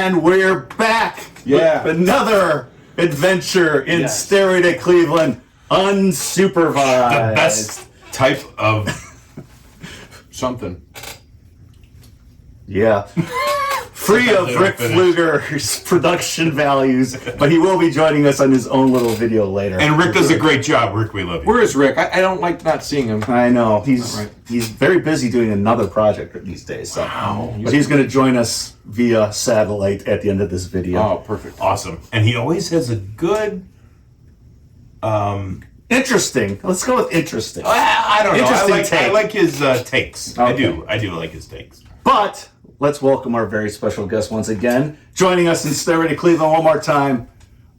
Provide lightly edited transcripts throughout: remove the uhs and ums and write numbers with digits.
And we're back with another adventure in Stairway to Cleveland, Unsupervised. The best type of something. Yeah. Free of Rick Fluger's production values, but he will be joining us on his own little video later. And Rick does a great job. Rick, we love you. Where is Rick? I don't like not seeing him. I know. He's very busy doing another project these days. So. Wow. But he's going to join us via satellite at the end of this video. Oh, perfect. Awesome. And he always has a good... Interesting. Let's go with interesting. I don't know. I like his takes. Okay. I do like his takes. But let's welcome our very special guest once again. Joining us in Stairway to Cleveland one more time,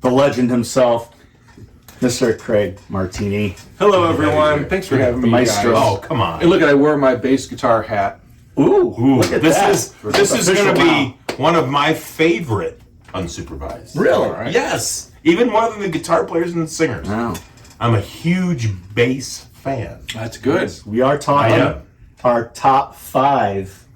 the legend himself, Mr. Craig Martini. Hello, everyone. Thanks for having me, Maestro. guys. Oh, come on. Hey, look, I wear my bass guitar hat. Ooh, look at that. This is going to be one of my favorite Unsupervised. Really? Right. Yes. Even more than the guitar players and the singers. Wow. I'm a huge bass fan. That's good. We are talking our top 5.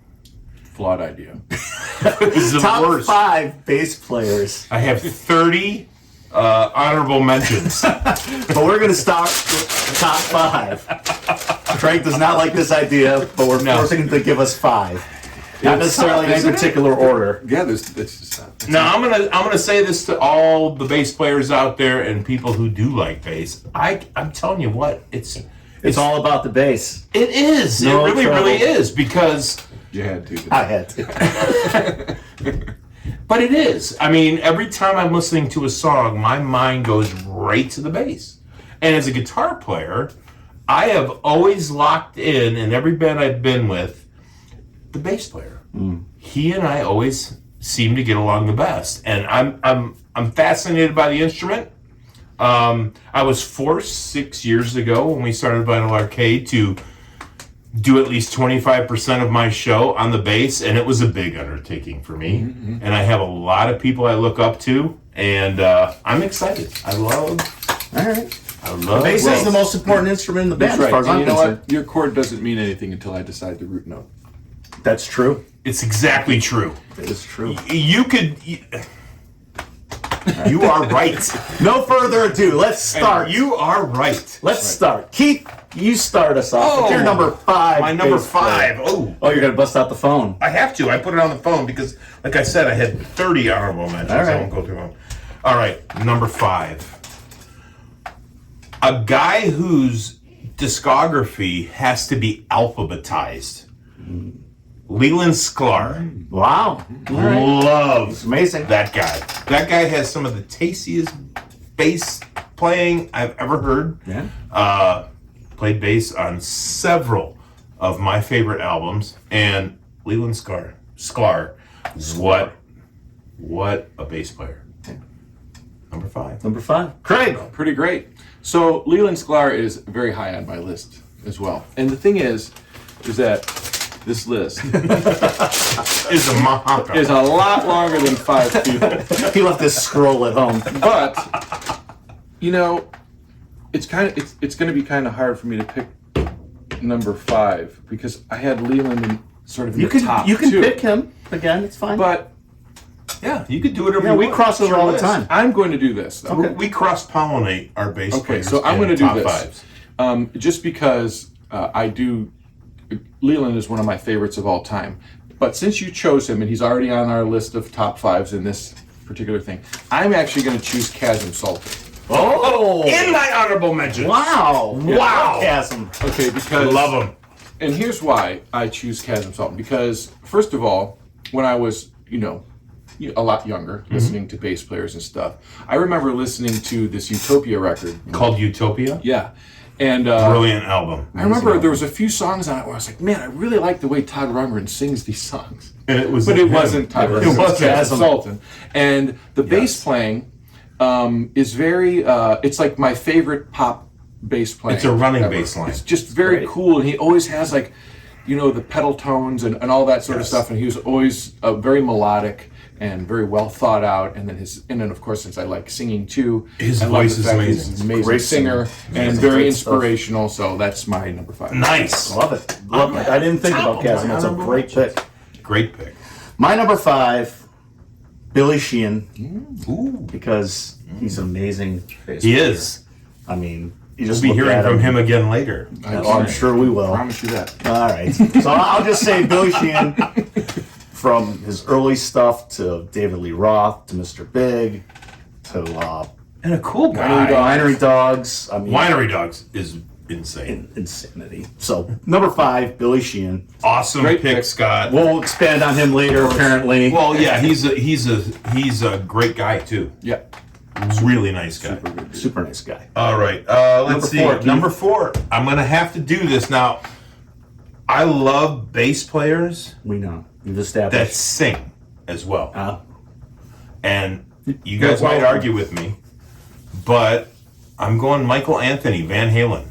Flawed idea. This is the Top worst. 5 bass players. I have 30 honorable mentions. But we're going to start with top 5. Craig does not like this idea, but we're forcing him to give us 5. Not necessarily in any particular order. Yeah, it's just Now I'm gonna say this to all the bass players out there and people who do like bass. I'm telling you what, it's all about the bass. it is. No it really is because you had to. I had to. but it is. I mean, every time I'm listening to a song, my mind goes right to the bass. And as a guitar player, I have always locked in every band I've been with, the bass player. He and I always seem to get along the best, and I'm fascinated by the instrument. I was forced 6 years ago when we started Vinyl Arcade to do at least 25% of my show on the bass, and it was a big undertaking for me. And I have a lot of people I look up to, and I'm excited. I love Bass is the most important instrument in the band, That's right. as far as And I'm you know concerned. what? Your chord doesn't mean anything until I decide the root note. That's true. It's exactly true. It is true. You are right. No further ado, let's start. You are right. Let's start. Keith, you start us off with your number 5. My number bass player. 5. Oh, Oh, you're going to bust out the phone. I have to. I put it on the phone because, like I said, I had 30 honorable mentions. All right. I won't go through them. All right, number 5. A guy whose discography has to be alphabetized. Leland Sklar. Wow. Loves Amazing. that guy. That guy has some of the tastiest bass playing I've ever heard. Yeah. Played bass on several of my favorite albums, and Leland Sklar, what a bass player. Number 5. Number 5. Craig. Pretty great. So Leland Sklar is very high on my list as well. And the thing is that this list Is a Mahaka. is a lot longer than 5 people. He left this scroll at home. But you know, it's going to be kind of hard for me to pick number 5 because I had Leland in sort of in the top You can 2. pick him again. It's fine. But Yeah, you could do it every yeah, we cross over all the time. I'm going to do this. Though. We cross-pollinate our bass Okay, players. so I'm going to do top this. 5s. Just because Leland is one of my favorites of all time. But since you chose him and he's already on our list of top 5s in this particular thing, I'm actually going to choose Chasm Sultan. Oh! In my honorable mentions. Wow. Wow. Chasm. Okay, because Love him. And here's why I choose Chasm Sultan. Because first of all, when I was, a lot younger, listening to bass players and stuff, I remember listening to this Utopia record Called Utopia. Yeah. And Brilliant album. I remember there was a few songs on it where I was like, man, I really like the way Todd Rundgren sings these songs. And it was But it wasn't Todd Rundgren. It was Chasm Sultan. And the bass playing is very, it's like my favorite pop bass playing. It's a running ever. bass line. It's just very cool. And he always has like, the pedal tones and all that sort of stuff. And he was always very melodic and very well thought out. And then of course, since I like singing too, his I love voice the is fact amazing. He's an amazing singer and very inspirational. So that's my number 5. Nice. Love it. Love it. I didn't think about Chasm. That's a great pick. Great pick. My number 5 Billy Sheehan, Ooh. because he's an amazing bass He player. is. I mean, you We'll just be look hearing at from him again later. I'm sure we will. Promise you that. All right. So I'll just say Billy Sheehan, from his early stuff to David Lee Roth to Mr. Big to And a cool guy. Winery Dogs. I mean, Winery Dogs is insane. insanity. So number 5, Billy Sheehan. Awesome Great pick, pick. Scott. We'll expand on him later, apparently. Well, yeah, he's a great guy too. Yeah. Really nice guy. Super nice guy. All right, let's see. Number 4, Keith. Number 4. I'm gonna have to do this now. I love bass players We know. We've that established. sing as well. And you You're guys might welcome. argue with me, but I'm going Michael Anthony, Van Halen.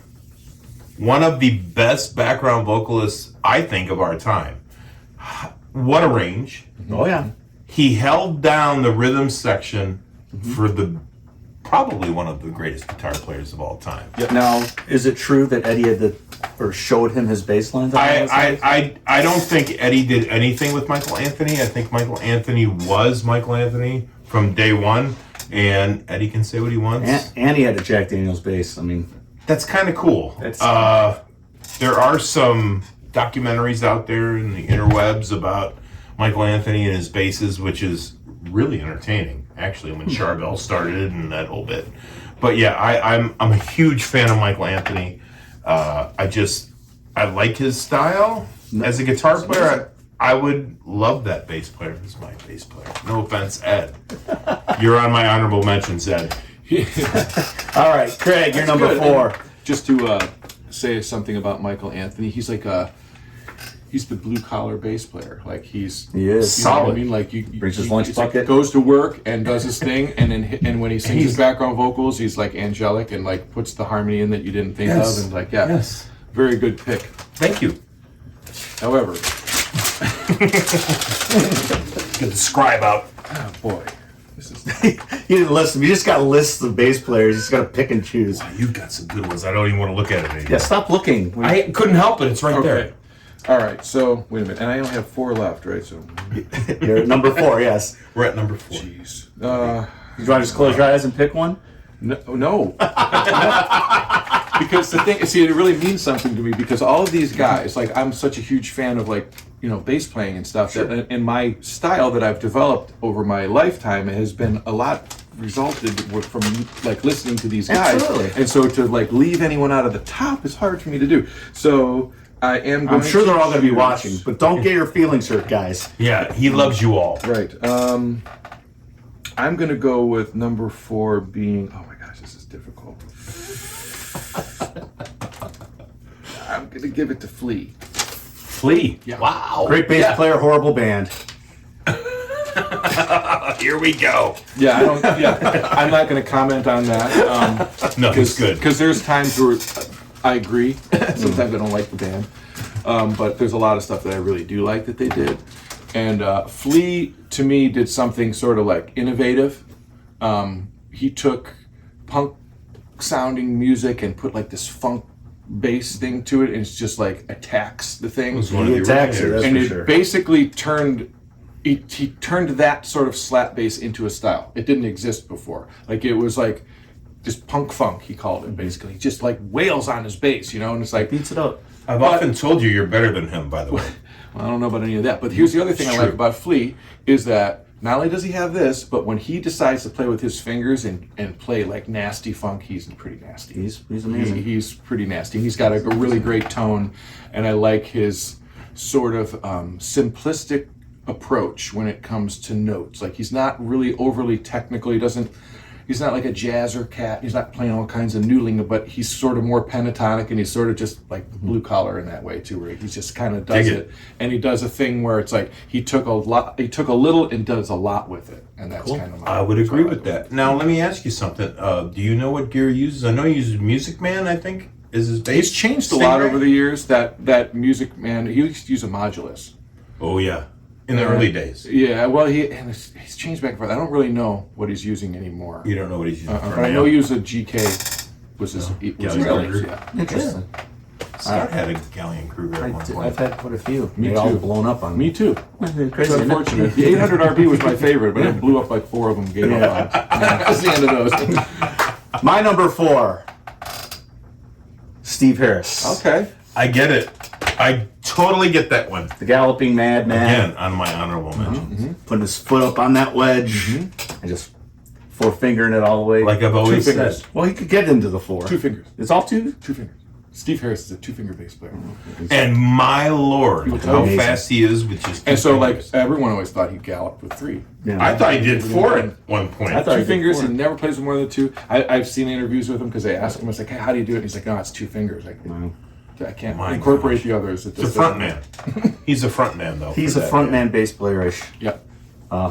One of the best background vocalists, I think, of our time. What a range. Oh, yeah. He held down the rhythm section for probably one of the greatest guitar players of all time. Now, is it true that Eddie showed him his bass lines? I don't think Eddie did anything with Michael Anthony. I think Michael Anthony was Michael Anthony from day one, and Eddie can say what he wants. And he had a Jack Daniels bass. I mean, That's kind of cool. There are some documentaries out there in the interwebs about Michael Anthony and his basses, which is really entertaining, actually, when Charbel started and that whole bit. But yeah, I'm a huge fan of Michael Anthony. I like his style. As a guitar player, I would love that bass player as my bass player. No offense, Ed. You're on my honorable mentions, Ed. all right, Craig, you're number Good. 4. Just to say something about Michael Anthony, he's like he's the blue collar bass player. Like He is. you know what I Solid. mean? Like Brings his lunch he's like, bucket. goes to work and does his thing, and when he sings his background vocals, he's like angelic and like puts the harmony in that you didn't think Yes. of, and like Yes. very good pick. Thank you. However, Get the scribe out. oh boy, this is You didn't list them. You just got lists of bass players. You just got to pick and choose. You've got some good ones. I don't even want to look at it anymore. Yeah, stop looking. I couldn't help it. It's right okay. All right, so wait a minute, and I only have 4 left, right? So, You're at number 4, yes. We're at number 4. jeez. You want to just close your eyes and pick one? No. Because the thing, see, it really means something to me because all of these guys, like, I'm such a huge fan of, like, you know, bass playing and stuff. Sure. That in my style that I've developed over my lifetime has been a lot resulted from like listening to these guys. Absolutely. And so to like leave anyone out of the top is hard for me to do. So I am. I'm sure they're all going to be choose- watching, but don't get your feelings hurt, guys. Yeah, he loves you all. Right. I'm going to go with number 4 being. Oh my gosh, this is difficult. I'm going to give it to Flea. Flea. Yeah. Wow. Great bass player, horrible band. Here we go. Yeah, I don't. Yeah, I'm not going to comment on that. No, it's good. Because there's times where I agree. Sometimes I don't like the band, but there's a lot of stuff that I really do like that they did. And Flea to me did something sort of like innovative. He took punk sounding music and put like this funk bass thing to it, and it's just like attacks the thing. It was one of He the attacks it, originators. that's And for it sure. basically turned he turned that sort of slap bass into a style. It didn't exist before. Like it was like just punk funk, he called it basically. Just like wails on his bass, you know, and it's like Beats it up. I've often told you you're better than him, by the way. I don't know about any of that. But here's the other thing I like about Flea is that not only does he have this, but when he decides to play with his fingers and play like nasty funk, he's pretty nasty. He's amazing. He's pretty nasty. He's got a really great tone, and I like his sort of simplistic approach when it comes to notes. Like he's not really overly technical. He's not like a jazzer cat. He's not playing all kinds of noodling, but he's sort of more pentatonic, and he's sort of just like blue collar in that way too, where he just kind of does Dig it. And he does a thing where it's like he took a little and does a lot with it, and that's kind of. I would agree with that. Now, let me ask you something. Do you know what gear he uses? I know he uses Music Man, I think, is his bass. He's changed a lot Stingray? over the years. That Music Man, he used to use a modulus. Oh, yeah. In the early days. Yeah, well, he's changed back and forth. I don't really know what he's using anymore. You don't know what he's using for But I now. know he used a GK. Was his Really? really? Yeah. Interesting. Scott had a Galleon Kruger at one point. I've had quite a few. Me They all too. blown up on Me too. Crazy, It's isn't it? unfortunate. The 800 RB was my favorite, but it blew up like 4 of them. Gave up. That's the end of those. My number 4, Steve Harris. Okay. I get it. I totally get that one. The Galloping Madman. Again, on my honorable mentions. Putting his foot up on that wedge. And just 4-fingering it all the way. Like I've always Two said. fingers. Well, he could get into the 4. 2 fingers. It's all 2? 2 fingers. Steve Harris is a 2-finger bass player. And my lord, how amazing. fast he is with just 2 And so, like, fingers. everyone always thought he galloped with 3. Yeah. I thought he did 4 at one point. I thought- 2 fingers, he four. never plays with more than 2. I've seen interviews with him because they ask him, it's like, hey, how do you do it? And he's like, no, it's 2 fingers. Like, I can't My incorporate gosh. the others. It He's a just front doesn't- man. He's a front man, though. He's for a that, front yeah. man bass player-ish. Yeah.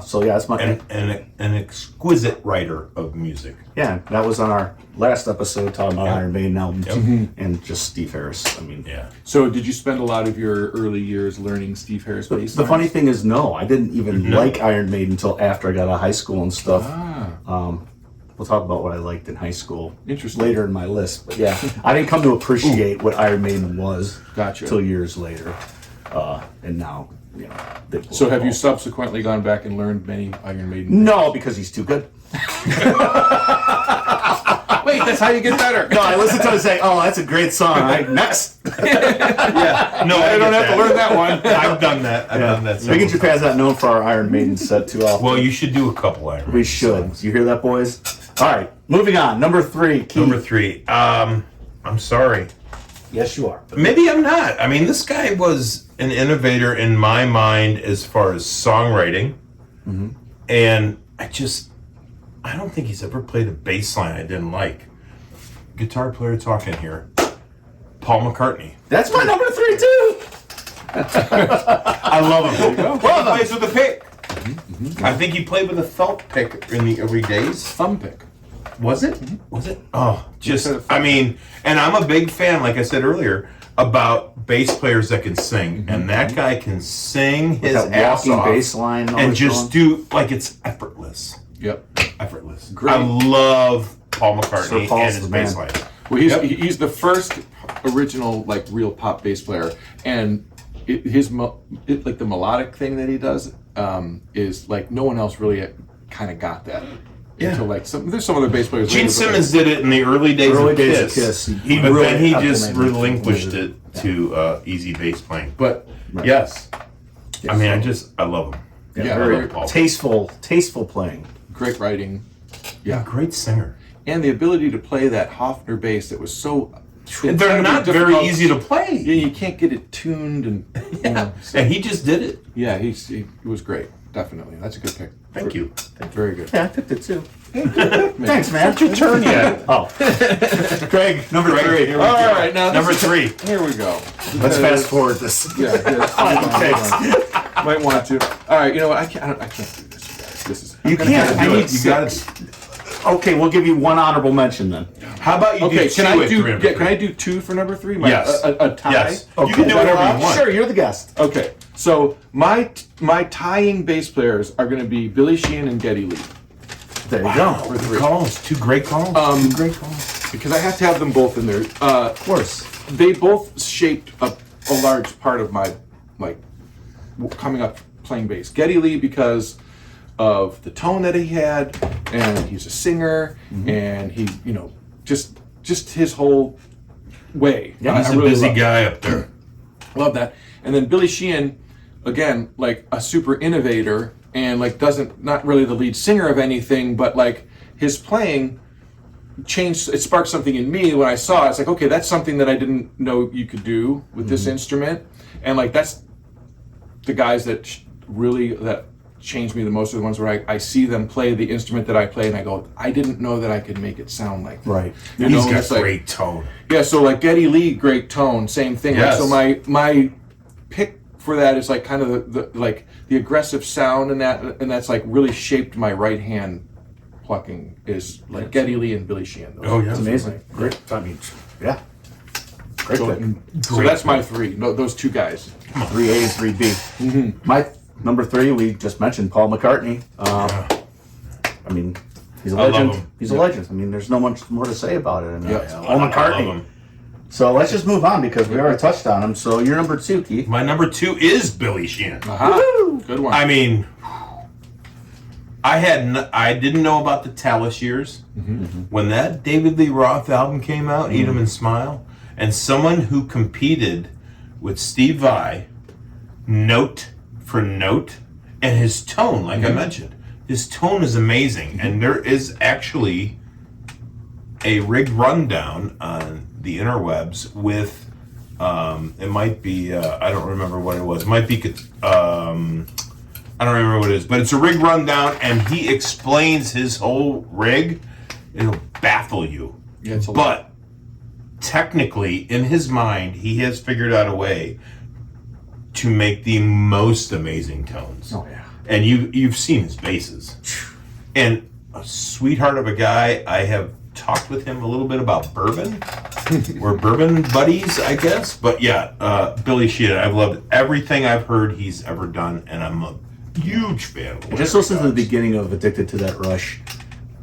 So yeah, that's my... And an exquisite writer of music. Yeah, that was on our last episode talking about Iron Maiden albums. And just Steve Harris. I mean... Yeah. So, did you spend a lot of your early years learning Steve Harris bass? The funny thing is, no, I didn't even like Iron Maiden until after I got out of high school and stuff. We'll talk about what I liked in high school Interesting. later in my list. But yeah, I didn't come to appreciate what Iron Maiden was Gotcha. until years later. And now, you know. they blew So, up have you all. subsequently gone back and learned many Iron Maiden? No, because he's too good. Wait, that's how you get better. No, I listened to him say, "Oh, that's a great song." Next. Yeah. No, I don't get have to learn that one. I've done that. I've done that. Vegan several Japan's not known for our Iron Maiden set too often. Well, you should do a couple Iron We Maiden should. songs. You hear that, boys? All right, moving on. Number 3, Keith. Number 3. I'm sorry. Yes, you are. Maybe I'm not. I mean, this guy was an innovator in my mind as far as songwriting. And I don't think he's ever played a bass line I didn't like. Guitar player talking here. Paul McCartney. That's my number 3 too. I love him. He plays with a pick. I think he played with a felt pick in the early days. Thumb pick. Was it? Was it? Oh, just, Instead of- I mean, and I'm a big fan, like I said earlier, about bass players that can sing. And that guy can sing his That ass walking off bass line. and always just going. do, like, it's effortless. Yep. Effortless. Great. I love Paul Sir McCartney Paul's and his the bass man. line. Well, he's the first original like real pop bass player, and like the melodic thing that he does is like no one else really kind of got that. Yeah. Until like there's some other bass players. Gene later, but, Simmons did it in the early days Early of days Kiss. of Kiss. He, But but really then he just implemented- relinquished implemented it to easy bass playing. But Right. yes, I mean, I love him. Yeah, I very love Paul. tasteful playing. great writing, yeah, Great singer. and the ability to play that Hofner bass that was so. They're not very difficult. easy to play. Yeah, you can't get it tuned and. You know, so- And he just did it. yeah, he was great. Definitely, that's a good pick. Thank you. Very good. Yeah, I picked it too. Thanks, man. Your turn yet. Oh, Craig, number 3. All right, now Number 3. Here we go. Let's fast forward this. Yeah, might want to. All right, you know what? I can't do this, you guys. This is. You can't. I need You got 6. Okay, we'll give you one honorable mention then. How about you Okay, do can two I at do? 3 and Yeah, can 3? I do 2 for number 3? Yes. A tie. Yes. Okay. You can do whatever you want. Sure, you're the guest. Okay, so my tying bass players are going to be Billy Sheehan and Geddy Lee There you Wow, go. good calls. 2 great calls. 2 great calls. because I have to have them both in there. Of course. They both shaped a large part of my coming up playing bass. Geddy Lee because of the tone that he had, and he's a singer, and he just his whole way. Yeah, He's I a really busy love- guy up there. Love that. And then Billy Sheehan, again, like a super innovator, and like not really the lead singer of anything, but like his playing changed. It sparked something in me when I saw it. It's like, okay, that's something that I didn't know you could do with this instrument, and like that's the guys that really changed me the most are the ones where I see them play the instrument that I play, and I go, I didn't know that I could make it sound like that. Right. You He's know, got it's like- great tone. yeah, so like Geddy Lee, great tone, same thing. Yes. Like, so my pick for that is like kind of the aggressive sound, and that's like really shaped my right hand plucking is like Geddy Lee and Billy Sheehan. Those- Oh, yeah. those are Amazing. my- Great. I mean, yeah. Great So, pick. so that's my 3. No, those 2 guys. 3A, 3B. My number 3, we just mentioned Paul McCartney. I mean, he's a I love legend. him. He's a legend. I mean, there's no much more to say about it. And, Yeah. Paul I love McCartney. him. So let's just move on because we already touched on him. So you're number 2, Keith. My number 2 is Billy Sheehan. Good one. I mean, I didn't know about the Talus years. When that David Lee Roth album came out, Eat 'Em and Smile, and someone who competed with Steve Vai, note for note, and his tone, like I mentioned, his tone is amazing. And there is actually a rig rundown on the interwebs with, it might be, I don't remember what it was. It might be, I don't remember what it is, but it's a rig rundown, and he explains his whole rig. It'll baffle you. Yeah, it's a lot. But technically, in his mind, he has figured out a way to make the most amazing tones. Oh, yeah. And you've seen his basses. And a sweetheart of a guy. I have talked with him a little bit about bourbon. We're bourbon buddies, I guess. But yeah, Billy Sheehan, I've loved everything I've heard he's ever done, and I'm a huge fan of Just listen to the beginning of Addicted to That Rush.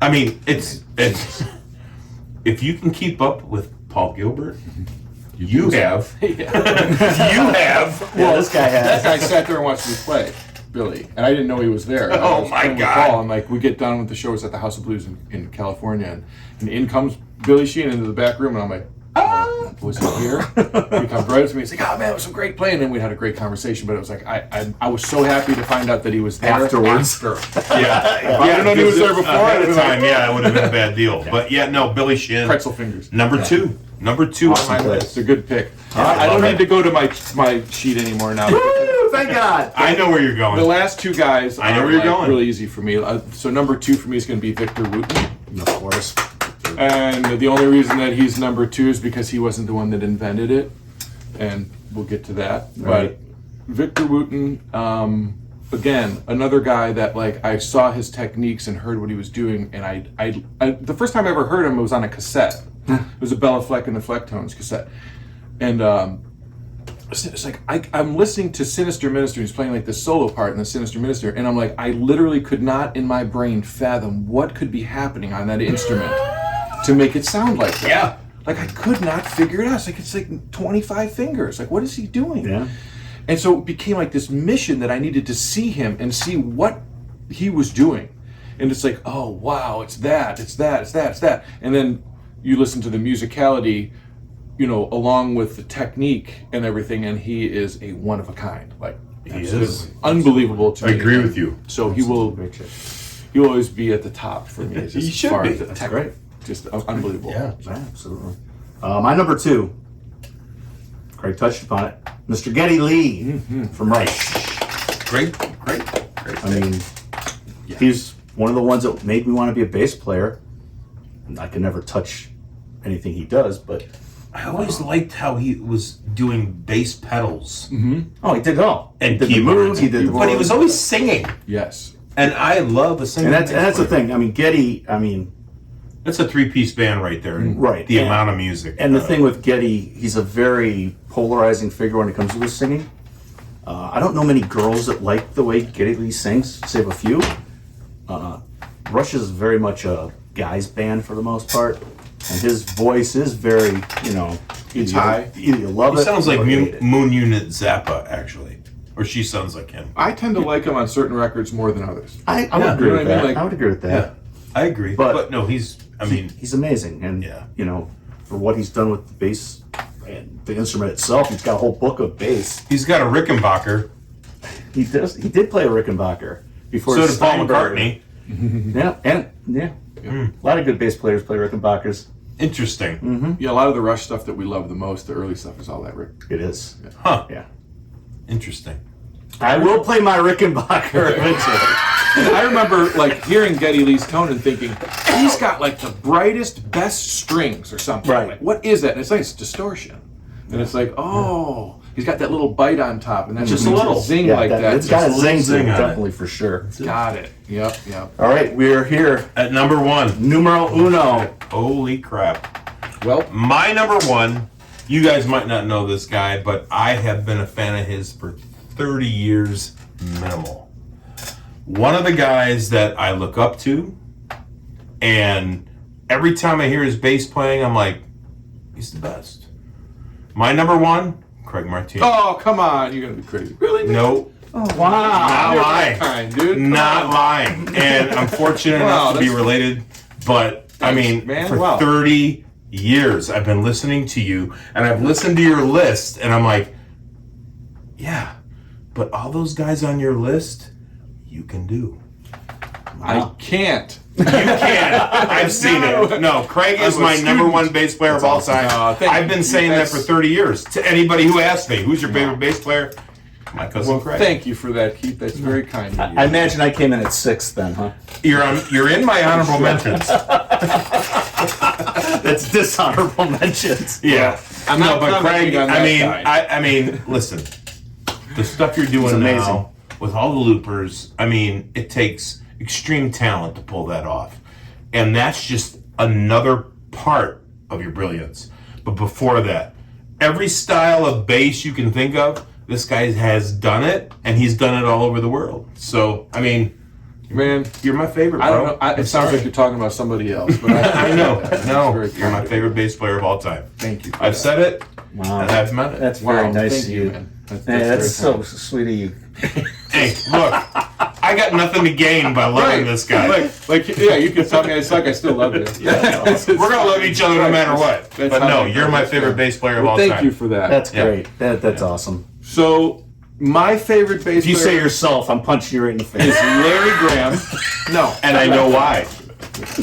I mean, it's if you can keep up with Paul Gilbert, you have. You have. Well, this guy That has. guy sat there and watched me play, Billy, and I didn't know he was there. I Oh, was my playing with God. Paul, and like we get done with the shows at the House of Blues in California, and in comes Billy Sheehan into the back room, and I'm like, was he here? He comes right up to me. He's like, "Oh man, it was some great playing," and we had a great conversation. But it was like I was so happy to find out that he was there Afterwards. after. Yeah. If I didn't know he was there before, At I'd the have been time, like, yeah, it would have been a bad deal. But yeah, no, Billy Sheehan. pretzel fingers. Number 2. Number 2 on my Awesome list. It's a good pick. I I don't love need to go to my sheet anymore now. Woo, thank God. I know where you're The going. last two guys I know are where you're like going. really easy for me. So number 2 for me is going to be Victor Wooten. Of course. And the only reason that he's number 2 is because he wasn't the one that invented it. And we'll get to that. Right. But Victor Wooten, again, another guy that like I saw his techniques and heard what he was doing. And I the first time I ever heard him, it was on a cassette. It was a Bella Fleck and the Flecktones cassette. And it's like I'm listening to Sinister Minister. He's playing like the solo part in the Sinister Minister, and I'm like, I literally could not in my brain fathom what could be happening on that instrument to make it sound like that. Yeah. Like I could not figure it out. It's like 25 fingers. Like what is he doing? Yeah. And so it became like this mission that I needed to see him and see what he was doing. And it's like, oh wow, it's that. And then you listen to the musicality, you know, along with the technique and everything, and he is a one of a kind. Like He it's is. just unbelievable to I me. agree with you. So he'll always be at the top for me. He should be. As That's great. Just unbelievable. Yeah. Absolutely. My number 2, Craig touched upon it, Mr. Geddy Lee from Rush. Great. I mean, he's one of the ones that made me want to be a bass player. I can never touch anything he does, but I always liked how he was doing bass pedals oh, he did it all. and he did the keyboards. moves, he did the But he was always singing. Yes. And I love a singer. and that's the thing. I mean, Geddy. I mean, That's a 3-piece band right there. Right. The And- amount of music. and the thing with Geddy, he's a very polarizing figure when it comes to his singing. I don't know many girls that like the way Geddy Lee sings, save a few. Rush is very much a guy's band for the most part, and his voice is very, you know, It's high. Either you love He it sounds like or hate it. Moon Unit Zappa, actually. Or she sounds like him. I tend to like him on certain records more than others. I would Yeah. agree You know with what I mean? that. Like- I would agree with that. Yeah. I agree. But- But no, he's He's amazing, and Yeah. you know, for what he's done with the bass and the instrument itself, he's got a whole book of bass. he's got a Rickenbacker. He did play a Rickenbacker before. So did Paul Steinberg. McCartney. Yeah. A lot of good bass players play Rickenbackers. Interesting. Yeah, a lot of the Rush stuff that we love the most, the early stuff, is all that Rick. It is. Huh. Yeah. Interesting. I will play my Rickenbacker eventually. I remember like hearing Geddy Lee's tone and thinking, he's got like the brightest, best strings or something. Right. Like, what is that? And it's like it's distortion. And it's like, oh, he's got that little bite on top, and that's Just just a little. zing Yeah, like that. it's got a Just a zing little zing to it, on it. definitely for sure. Got it. Yep. All right, we're here. At number 1. Numero uno. Holy crap. Well, My number 1, you guys might not know this guy, but I have been a fan of his for 30 years minimal. One of the guys that I look up to, and every time I hear his bass playing, I'm like, he's the best. My number one, Craig Martini. Oh, come on. You're going to be crazy. Really? Nick? No, Wow. not You're lying. that kind, dude. Not lying. And I'm fortunate Wow, enough to be that's- related, but I mean, man. for Wow. 30 years, I've been listening to you, and I've listened to your list, and I'm like, yeah, but all those guys on your list, you can do. I can't. You can. I've seen it. No, Craig is I'm a my student. number one bass player of all awesome. time. Thank I've you. been saying that for 30 years. To anybody who asks me, who's your favorite bass player? My cousin Well, Craig. thank you for that, Keith. That's very kind of you. I imagine I came in at 6th then, huh? You're in my honorable mentions. That's dishonorable mentions. Yeah. I'm No, not but commenting Craig, on that side. I mean, listen, the stuff you're doing amazing. now with all the loopers, I mean, it takes extreme talent to pull that off. And that's just another part of your brilliance. But before that, every style of bass you can think of, this guy has done it, and he's done it all over the world. So, I mean, Man, you're my favorite, bro. I don't know. It sounds like you're talking about somebody else. But I know. That's No, very you're my kind. favorite bass player of all time. Thank you. for I've that. said it, Wow. and I've meant it. That's Wow, very nice thank of you, you. man. Yeah, very that's so kind. sweet of you. Hey, look, I got nothing to gain by loving this guy. Yeah, you can tell me I suck. I still love you. We're gonna love each other no matter what. That's But how no, I you're feel. my favorite bass player of Well, all thank time. you for that. That's Yeah. great. That's awesome. So, my favorite bass If you say player yourself, I'm punching you right in the is face. Larry Graham. No, And I know why.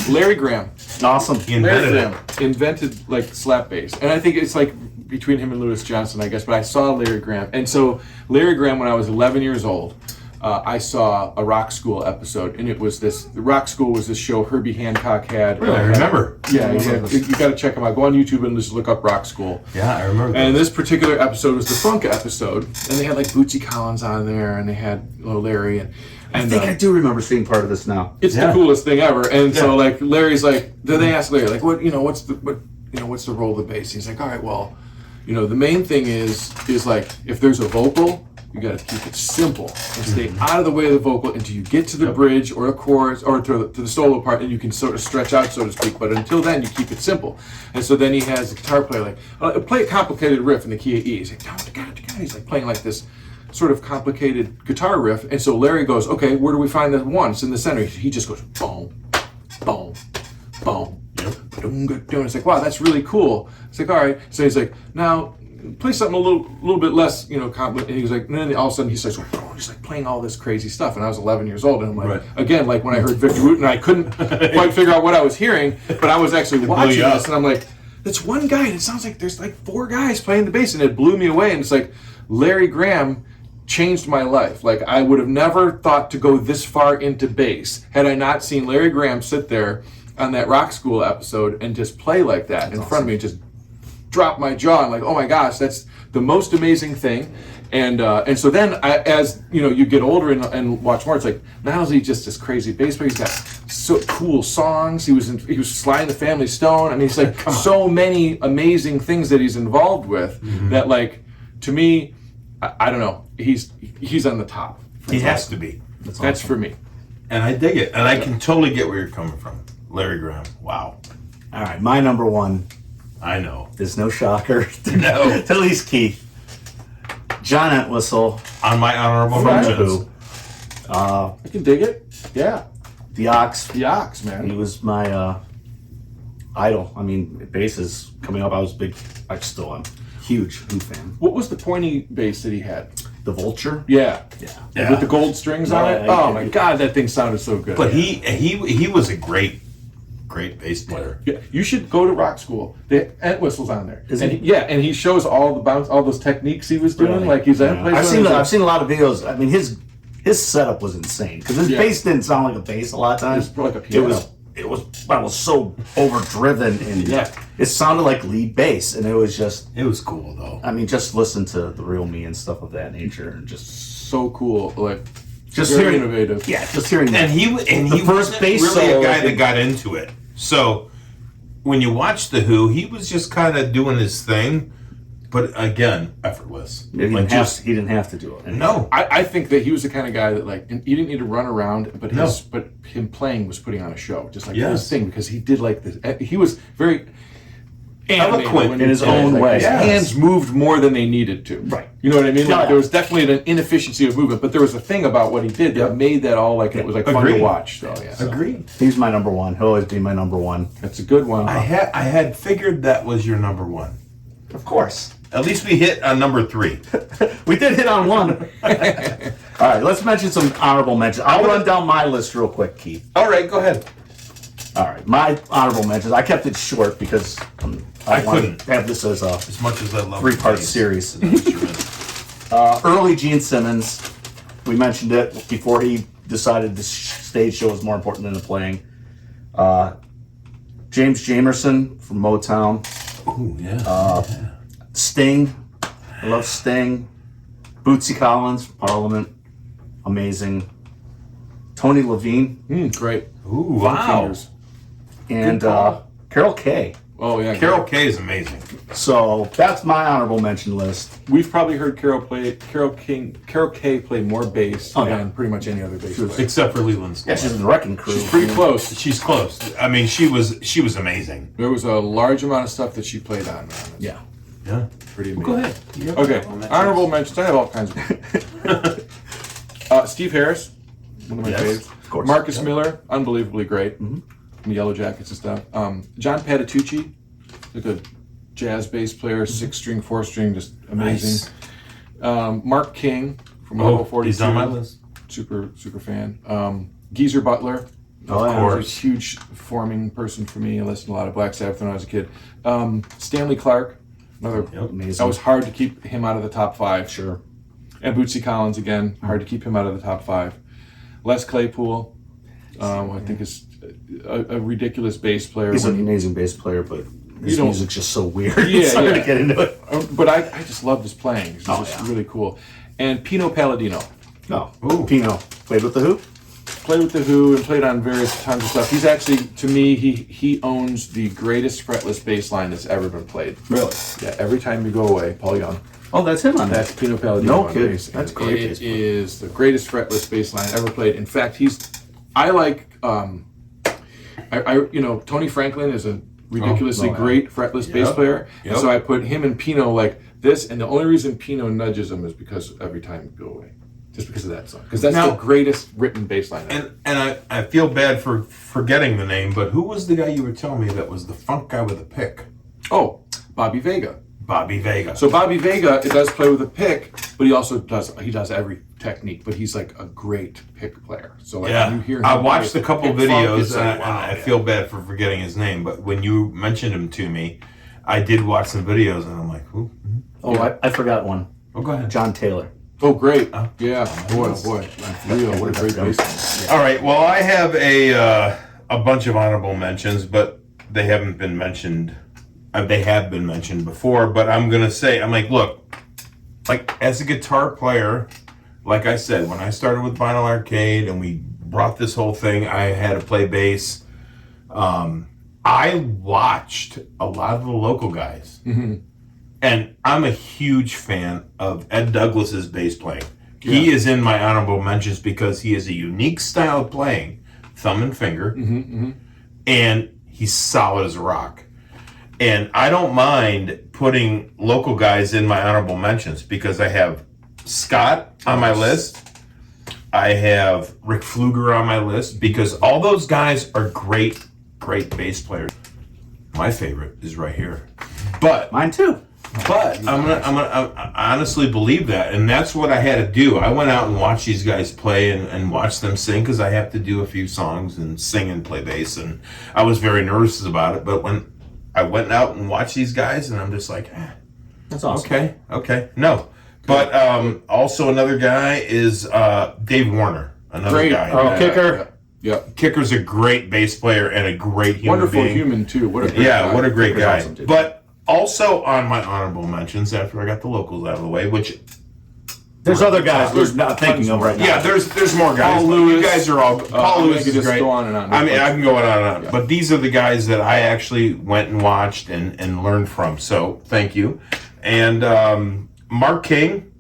Larry Graham. Awesome. He Larry invented Graham it. invented like slap bass, and I think it's like between him and Louis Johnson, I guess. But I saw Larry Graham, and so Larry Graham, when I was 11 years old, I saw a Rock School episode, and it was this. The Rock School was this show Herbie Hancock had. I remember. Yeah, you got to check them out. Go on YouTube and just look up Rock School. Yeah, I remember. And this particular episode was the funk episode, and they had like Bootsy Collins on there, and they had Larry, and I think I do remember seeing part of this now. it's the coolest thing ever. And so like Larry's like, then they ask Larry like, what's the role of the bass? He's like, all right, well, the main thing is like if there's a vocal, you got to keep it simple and stay out of the way of the vocal until you get to the bridge or the chorus or to the solo part, and you can sort of stretch out, so to speak. But until then, you keep it simple. And so then he has the guitar player like, play a complicated riff in the key of E. He's like, he's like playing like this sort of complicated guitar riff. And so Larry goes, okay, where do we find the one? It's in the center. He just goes, boom, boom, boom. Yep. It's like, wow, that's really cool. It's like, all right. So he's like, now play something a little bit less, complicated. And he's like, and then all of a sudden he starts going, he's like playing all this crazy stuff. And I was 11 years old, and I'm like, again, like when I heard Victor Wooten, I couldn't quite figure out what I was hearing, but I was actually watching this, and I'm like, that's one guy, and it sounds like there's like 4 guys playing the bass, and it blew me away. And it's like Larry Graham changed my life. Like I would have never thought to go this far into bass had I not seen Larry Graham sit there on that Rock School episode and just play like that in front of me, just drop my jaw and like, oh my gosh, that's the most amazing thing. And so then as you get older and watch more, it's like not only just this crazy bass player, he's got so cool songs. He was Sly and the Family Stone. I mean, it's like so many amazing things that he's involved with that, like, to me, I don't know, he's on the top. He has to be. That's for me. And I dig it. And I can totally get where you're coming from. Larry Graham. Wow. All right, my number one. I know. There's no shocker. No. To least Keith. John Entwistle On my honorable from The mentions. Who. I can dig it. Yeah. The Ox. The Ox, He man. was my idol. I mean, bass is coming up. I still am. Huge Who fan. What was the pointy bass that he had? The Vulture. Yeah. Yeah. With the gold strings on it? Yeah, Oh my God, that thing sounded so good. But he was a great bass player. Yeah, you should go to Rock School. The Entwistle's on there. Is and he? and he shows all those techniques he was doing. Really? Like he's Yeah. I've seen a lot of videos. I mean, his setup was insane because his bass didn't sound like a bass a lot of times. It was like a piano. It was so overdriven, and it sounded like lead bass, and it was just. It was cool though. I mean, just listen to The Real Me and stuff of that nature, and just so cool. Like just very hearing innovative. Yeah, just hearing that. And he first wasn't bass really solo, a guy I think- that got into it. So when you watch The Who, he was just kind of doing his thing, but again, effortless. He didn't, he didn't have to do it. No. I think that he was the kind of guy that like he didn't need to run around, but him playing was putting on a show, just like his thing, because he did like this. He was very. eloquent in his own way. His hands moved more than they needed to. Right. You know what I mean? Like, Yeah. there was definitely an inefficiency of movement, but there was a thing about what he did that made that all like it was like fun Agreed. to watch. So yeah, Agreed. He's my number one. He'll always be my number one. that's a good one. I had figured that was your number one. Of course. At least we hit on number 3. We did hit on one. All right, let's mention some honorable mentions. I'll run down my list real quick, Keith. All right, go ahead. All right, my honorable mentions. I kept it short because I wanted couldn't. to have this as a As much as I love 3-part bass. series. Early Gene Simmons. We mentioned it before he decided the stage show was more important than the playing. James Jamerson from Motown. Ooh, yeah. Sting. I love Sting. Bootsy Collins, Parliament. Amazing. Tony Levine. Great. Ooh, wow. Fingers. And Good call. Carol Kay. Oh yeah, Carol Kay is amazing. So that's my honorable mention list. We've probably heard Carol Kay play more bass Oh, yeah. than pretty much any other bass player. Except for Leland Yeah, Sklar. she's in the Wrecking Crew. She's pretty close. She's close. I mean, she was amazing. There was a large amount of stuff that she played on. Man. It's Yeah. Yeah. pretty amazing. Go ahead. You have Okay, honorable mentions. I have all kinds of. Steve Harris, one of my Yes, favorites. of course. Marcus Yeah. Miller, unbelievably great. From the Yellow Jackets and stuff. John Patitucci, like a jazz bass player, 6-string, 4-string, just amazing. Mark King from Level 42. He's on my list. Super fan. Geezer Butler. Oh, yeah. Was a huge forming person for me. I listened to a lot of Black Sabbath when I was a kid. Stanley Clark, another. Amazing. That was hard to keep him out of the top 5. Sure. And Bootsy Collins again, hard to keep him out of the top 5. Les Claypool, I think is a ridiculous bass player. He's an amazing bass player, but his don't- music's just so weird. Yeah, it's hard yeah. to get into it. But I just loved his playing. It's just yeah. really cool. And Pino Palladino. No. Ooh. Pino. Played with the Who? Played with the Who and played on various tons of stuff. He's actually, to me, he owns the greatest fretless bass line that's ever been played. Really? Yeah, Every Time You Go Away, Paul Young. Oh, that's him on That's that. Pino Palladino. No on kidding. bass. That's And great It bass player. is the greatest fretless bass line ever played. In fact, I like, Tony Franklin is a ridiculously great fretless bass player. Yep. And so I put him and Pino like this, and the only reason Pino nudges him is because Every Time You Go Away. Just because of that song. Because that's Now- the greatest written bass line ever. And I feel bad for forgetting the name, but who was the guy you were telling me that was the funk guy with the pick? Oh, Bobby Vega. Bobby Vega. So Bobby Vega does play with a pick, but he also does every technique. But he's like a great pick player. So like when you hear him I play watched a couple pick funk, videos, it's like, and I feel bad for forgetting his name. But when you mentioned him to me, I did watch some videos, and I'm like, who? Oh, I forgot one. Oh, go ahead. John Taylor. Oh, great! Yeah, boy. Real, what a great Yeah. bass. All right. Well, I have a bunch of honorable mentions, but they haven't been mentioned. They have been mentioned before, but I'm gonna say, I'm like, look, like as a guitar player, like I said, when I started with Vinyl Arcade and we brought this whole thing, I had to play bass. I watched a lot of the local guys, and I'm a huge fan of Ed Douglas's bass playing. He is in my honorable mentions because he is a unique style of playing, thumb and finger, and he's solid as a rock. And I don't mind putting local guys in my honorable mentions because I have Scott on my list. I have Rick Fluger on my list because all those guys are great bass players. My favorite is right here. But Mine too. I honestly believe that, and that's what I had to do. I went out and watched these guys play and watched them sing because I have to do a few songs and sing and play bass, and I was very nervous about it. But when I went out and watched these guys, and I'm just like, That's awesome. okay, no. But also another guy is Dave Warner, another Great. guy. Oh, kicker. Yep. Kicker's a great bass player and a great human Wonderful being. human too. What a great guy. What a great Kicker's guy. awesome, too. But also on my honorable mentions, after I got the locals out of the way, which There's other guys we're not thinking of right now. yeah, there's more guys. Paul but Lewis. You guys are all Paul I Lewis could is just great. go on and on. I mean, I can go on and on. Yeah. But these are the guys that I actually went and watched and learned from. So thank you. And Mark King,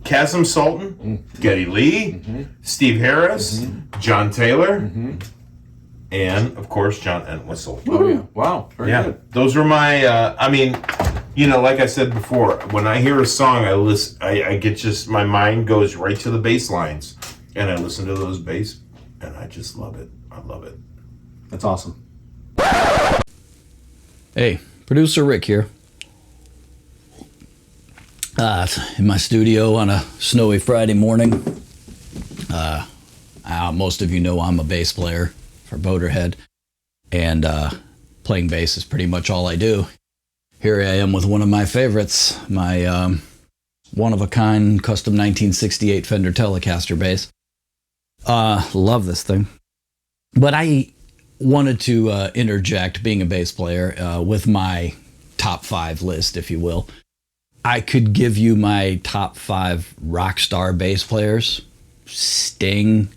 Kazim Sultan, Geddy Lee, Steve Harris, John Taylor. and of course John Entwistle. Oh yeah! Wow, very Yeah, good. those are my. I mean, like I said before, when I hear a song, I get just my mind goes right to the bass lines, and I listen to those bass, and I just love it. I love it. That's awesome. Hey, producer Rick here. In my studio on a snowy Friday morning. Most of you know I'm a bass player for Motorhead, and playing bass is pretty much all I do. Here I am with one of my favorites, my one-of-a-kind custom 1968 Fender Telecaster bass. Love this thing. But I wanted to interject, being a bass player, with my top 5 list, if you will. I could give you my top 5 rock star bass players. Sting,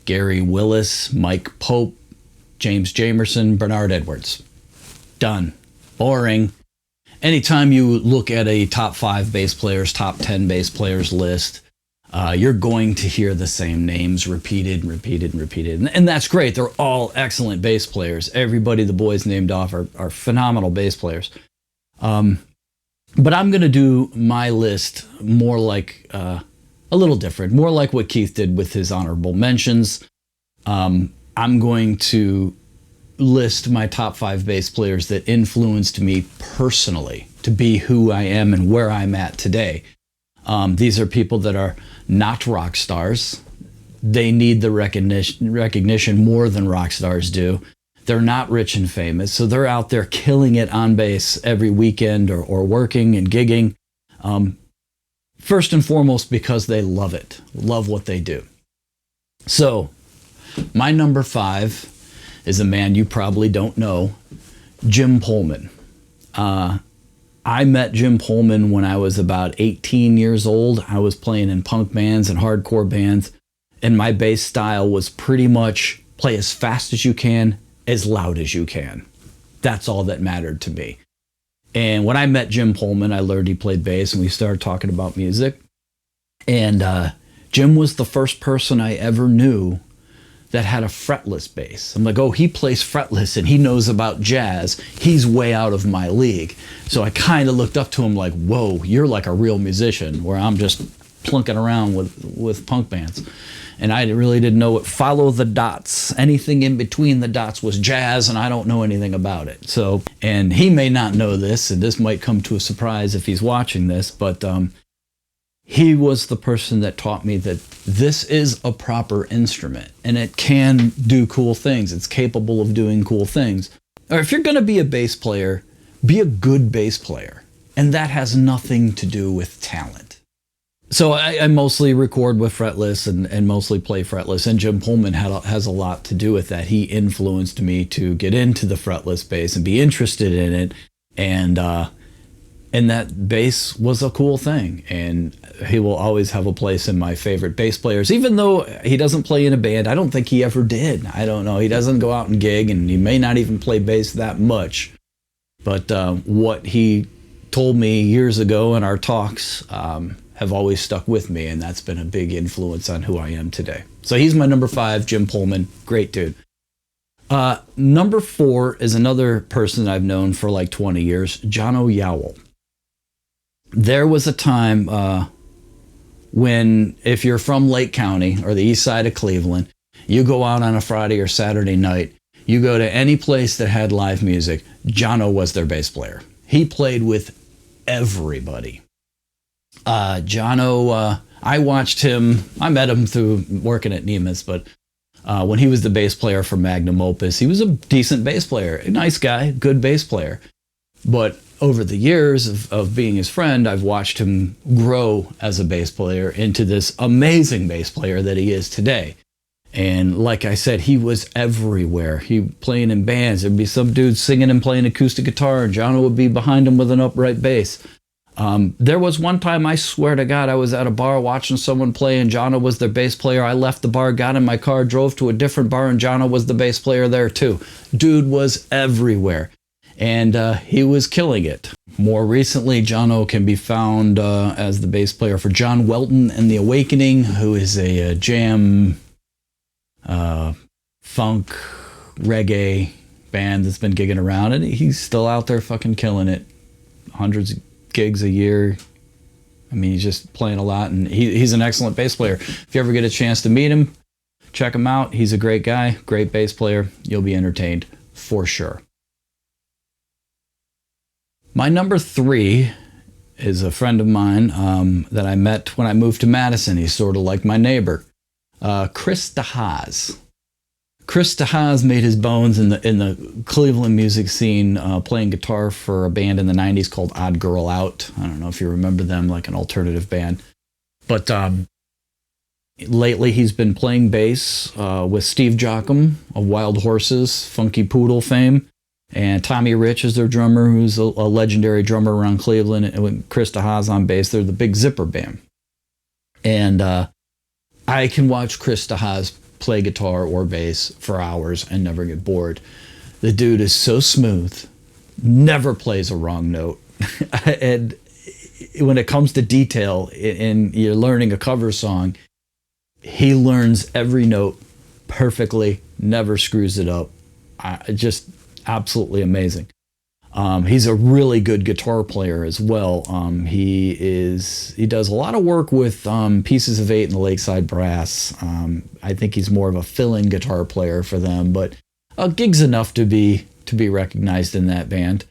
Gary Willis, Mike Pope, James Jamerson, Bernard Edwards. Done. Boring. Anytime you look at a top 5 bass players, top 10 bass players list, you're going to hear the same names repeated and repeated and repeated. And that's great. They're all excellent bass players. Everybody the boys named off are phenomenal bass players. But I'm going to do my list more like a little different, more like what Keith did with his honorable mentions. I'm going to list my top 5 bass players that influenced me personally to be who I am and where I'm at today. These are people that are not rock stars. They need the recognition more than rock stars do. They're not rich and famous, so they're out there killing it on bass every weekend or working and gigging. First and foremost, because they love it, love what they do. So, my number 5 is a man you probably don't know, Jim Pullman. I met Jim Pullman when I was about 18 years old. I was playing in punk bands and hardcore bands, and my bass style was pretty much play as fast as you can, as loud as you can. That's all that mattered to me. And when I met Jim Pullman, I learned he played bass, and we started talking about music. And Jim was the first person I ever knew that had a fretless bass. I'm like, oh, he plays fretless and he knows about jazz. He's way out of my league. So I kind of looked up to him like, whoa, you're like a real musician, where I'm just plunking around with punk bands. And I really didn't know what follow the dots. Anything in between the dots was jazz, and I don't know anything about it. So, and he may not know this, and this might come to a surprise if he's watching this, but he was the person that taught me that this is a proper instrument, and it can do cool things. It's capable of doing cool things. Or if you're going to be a bass player, be a good bass player. And that has nothing to do with talent. So I mostly record with fretless and mostly play fretless, and Jim Pullman has a lot to do with that. He influenced me to get into the fretless bass and be interested in it, and that bass was a cool thing, and he will always have a place in my favorite bass players. Even though he doesn't play in a band, I don't think he ever did. I don't know. He doesn't go out and gig, and he may not even play bass that much. But what he told me years ago in our talks have always stuck with me, and that's been a big influence on who I am today. So he's my number 5, Jim Pullman. Great dude. Number 4 is another person I've known for like 20 years, Jono Yowell. There was a time when, if you're from Lake County or the east side of Cleveland, you go out on a Friday or Saturday night, you go to any place that had live music, Jono was their bass player. He played with everybody. Jono, I watched him, I met him through working at Neiman's, but when he was the bass player for Magnum Opus, he was a decent bass player, a nice guy, good bass player. But over the years of being his friend, I've watched him grow as a bass player into this amazing bass player that he is today. And like I said, he was everywhere. He playing in bands. There'd be some dude singing and playing acoustic guitar, and Jono would be behind him with an upright bass. There was one time, I swear to God, I was at a bar watching someone play, and Jono was their bass player. I left the bar, got in my car, drove to a different bar, and Jono was the bass player there too. Dude was everywhere, and he was killing it. More recently, Jono can be found as the bass player for John Welton and The Awakening, who is a jam, funk, reggae band that's been gigging around, and he's still out there fucking killing it. Hundreds of gigs a year. I mean, he's just playing a lot, and he's an excellent bass player. If you ever get a chance to meet him, check him out. He's a great guy, great bass player. You'll be entertained for sure. My number 3 is a friend of mine that I met when I moved to Madison. He's sort of like my neighbor, Chris DeHaas. Chris DeHaas made his bones in the Cleveland music scene, playing guitar for a band in the 90s called Odd Girl Out. I don't know if you remember them, like an alternative band. But lately he's been playing bass with Steve Jocham of Wild Horses, Funky Poodle fame, and Tommy Rich is their drummer, who's a legendary drummer around Cleveland, and with Chris DeHaas on bass. They're the Big Zipper Band. And I can watch Chris DeHaas play guitar or bass for hours and never get bored. The dude is so smooth, never plays a wrong note. And when it comes to detail and you're learning a cover song, he learns every note perfectly, never screws it up. Just absolutely amazing. He's a really good guitar player as well. He does a lot of work with Pieces of 8 and the Lakeside Brass. I think he's more of a fill-in guitar player for them, but gigs enough to be recognized in that band.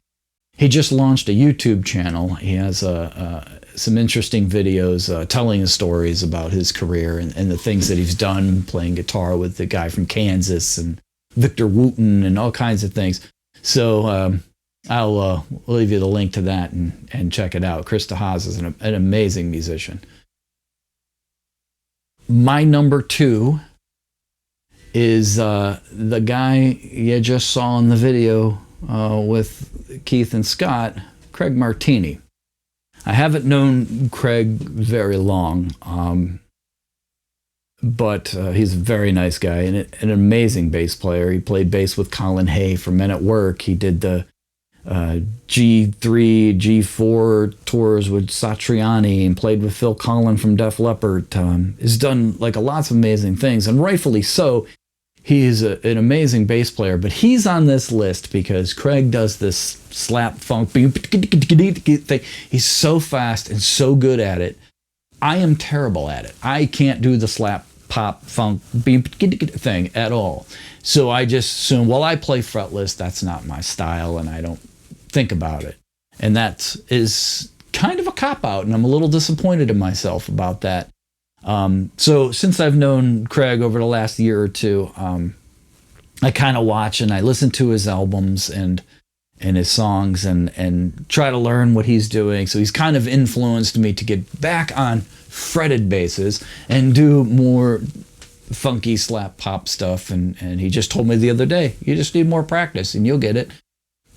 He just launched a YouTube channel. He has some interesting videos telling his stories about his career and the things that he's done playing guitar with the guy from Kansas and Victor Wooten and all kinds of things. So I'll leave you the link to that and check it out. Chris DeHaas is an amazing musician. My number 2 is the guy you just saw in the video with Keith and Scott, Craig Martini. I haven't known Craig very long, but he's a very nice guy and an amazing bass player. He played bass with Colin Hay for Men at Work. He did the G3, G4 tours with Satriani and played with Phil Collin from Def Leppard. Has done like lots of amazing things, and rightfully so. He is an amazing bass player, but he's on this list because Craig does this slap funk thing. He's so fast and so good at it. I am terrible at it. I can't do the slap pop funk thing at all. So I just assume, well, I play fretless. That's not my style, and I don't think about it. And that is kind of a cop-out, and I'm a little disappointed in myself about that. So since I've known Craig over the last year or two, I kind of watch and I listen to his albums and his songs and try to learn what he's doing. So he's kind of influenced me to get back on fretted basses and do more funky slap pop stuff. And he just told me the other day, you just need more practice and you'll get it.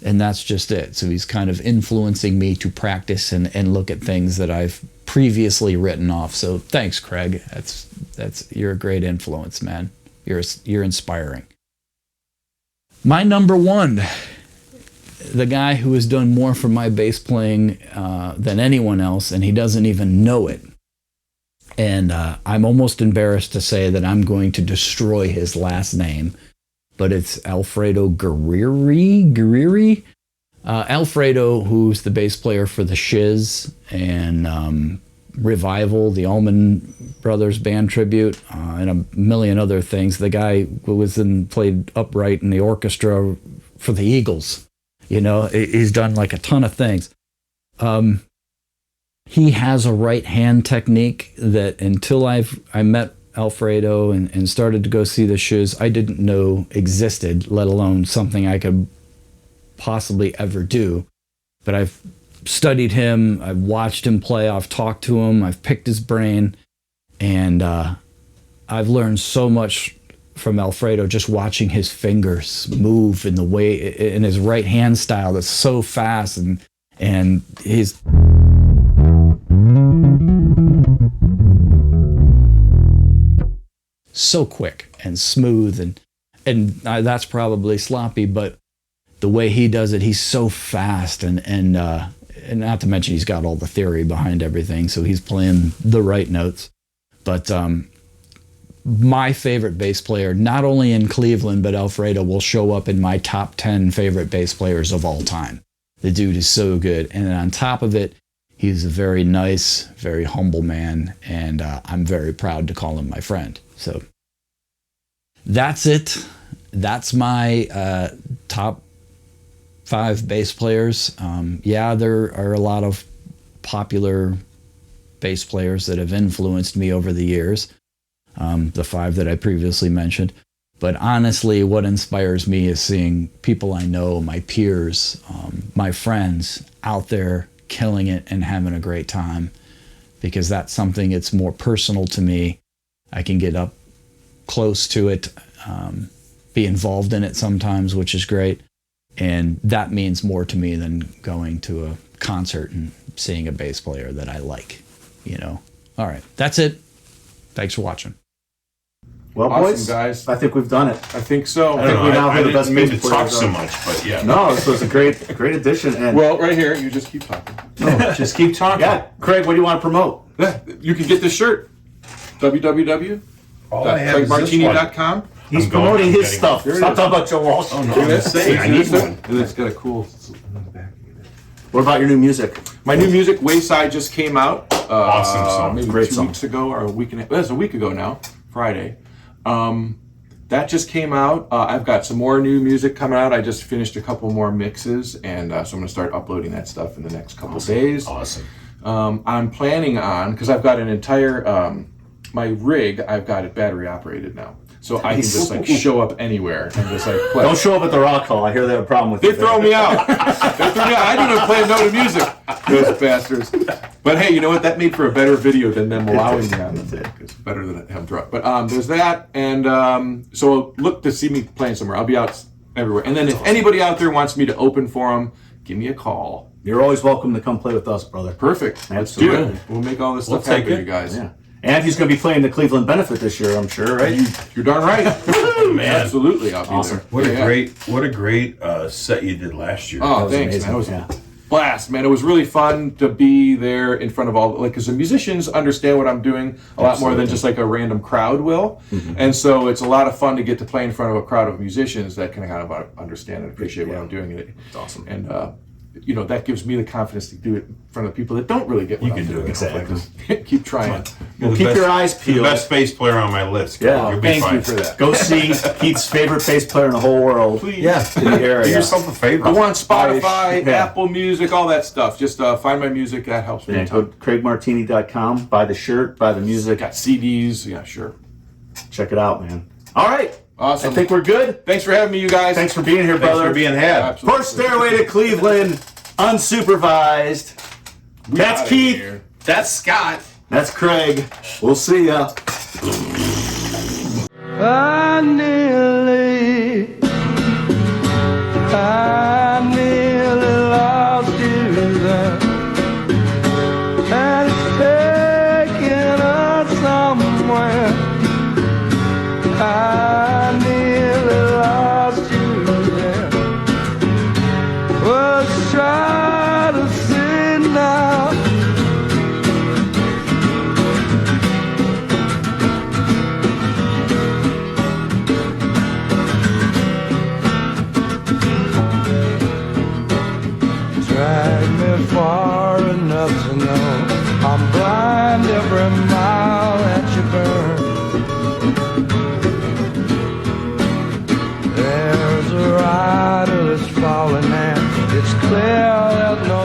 And that's just it. So he's kind of influencing me to practice and look at things that I've previously written off. So thanks, Craig. You're a great influence, man. You're inspiring. My number 1, the guy who has done more for my bass playing than anyone else, and he doesn't even know it. And I'm almost embarrassed to say that I'm going to destroy his last name, but it's Alfredo Guerrieri. Alfredo, who's the bass player for the Shiz and Revival, the Allman Brothers band tribute, and a million other things. The guy who played upright in the orchestra for the Eagles. You know, he's done like a ton of things. He has a right hand technique that until I met Alfredo and started to go see the Shiz, I didn't know existed, let alone something I could possibly ever do. But I've studied him, I've watched him play, I've talked to him, I've picked his brain, and I've learned so much from Alfredo just watching his fingers move in the way, in his right hand style that's so fast, and his so quick and smooth, and that's probably sloppy, but the way he does it, he's so fast, and not to mention he's got all the theory behind everything, so he's playing the right notes. But my favorite bass player, not only in Cleveland, but Alfredo will show up in my top 10 favorite bass players of all time. The dude is so good. And on top of it, he's a very nice, very humble man, and I'm very proud to call him my friend. So that's it. That's my top 5 bass players. Yeah, there are a lot of popular bass players that have influenced me over the years. The 5 that I previously mentioned. But honestly, what inspires me is seeing people I know, my peers, my friends out there killing it and having a great time, because that's something that's more personal to me. I can get up close to it, be involved in it sometimes, which is great. And that means more to me than going to a concert and seeing a bass player that I like, you know. All right, that's it. Thanks for watching. Well, Awesome, boys, guys. I think we've done it. I think so. I think we now I have the didn't best mean to bass talk players so on. much, but yeah. No, this was a great addition. And Well, right here, you just keep talking. Just keep talking. yeah, Craig, what do you want to promote? Yeah, you can get this shirt. All I have is this one. www.craigmartini.com. He's I'm going. promoting I'm his getting stuff. There it Stop is. talking about Joe Walsh. Oh, no, I'm just saying, I need one. And it's got a cool on the back. What about your new music? My new music, Wayside, just came out. Awesome song. Maybe Great 2 song. weeks ago, or a week and that's a week ago now, Friday. That just came out. I've got some more new music coming out. I just finished a couple more mixes, and so I'm going to start uploading that stuff in the next couple days. Awesome. I'm planning on, because I've got an entire, my rig, I've got it battery operated now. So I can just like show up anywhere and just like play. Don't show up at the rock hall. I hear they have a problem with They you. throw me out. They threw me out. I didn't even play a note of music. Those bastards. But hey, you know what? That made for a better video than them allowing me on the thing. It's better than have drunk. But there's that, and so look to see me playing somewhere. I'll be out everywhere. And then if anybody out there wants me to open for them, give me a call. You're always welcome to come play with us, brother. Perfect. Let's do Absolutely. it. We'll make all this We'll stuff happen, take it. you guys. Yeah. And he's going to be playing the Cleveland Benefit this year, I'm sure, right? You're darn right. Man. Absolutely, I'll be Awesome. there. What Yeah, yeah. what a great set you did last year. Oh, was thanks, amazing, man. It was yeah. a blast, man. It was really fun to be there in front of all, like, because the musicians understand what I'm doing a lot more than just like a random crowd will. And so it's a lot of fun to get to play in front of a crowd of musicians that can kind of understand and appreciate what I'm doing. It's awesome. And, you know, that gives me the confidence to do it in front of people that don't really get what You I'm can do doing. it, exactly. Just keep trying. You're the keep best- your eyes you're peeled. The best bass player on my list. Yeah. You'll be Thank fine. you for that. Go see Keith's favorite bass player in the whole world. Please. Yeah. In the area. Do yourself a favor. Go on Spotify, Yeah. Apple Music, all that stuff. Just find my music. That helps me Yeah, a go ton. to CraigMartini.com, buy the shirt, buy the music. Got CDs. Yeah, sure. Check it out, man. All right. Awesome. I think we're good. Thanks for having me, you guys. Thanks for being here, Thanks brother. for being had. Absolutely. First Stairway to Cleveland, unsupervised. That's outta Keith. here. That's Scott. That's Craig. We'll see ya. I nearly lost you there, and it's taking us somewhere. I nearly lost you there. Was try to see now. Drag me far enough to know I'm blind every mile that you burn. There's a rider that's falling and it's clear there's no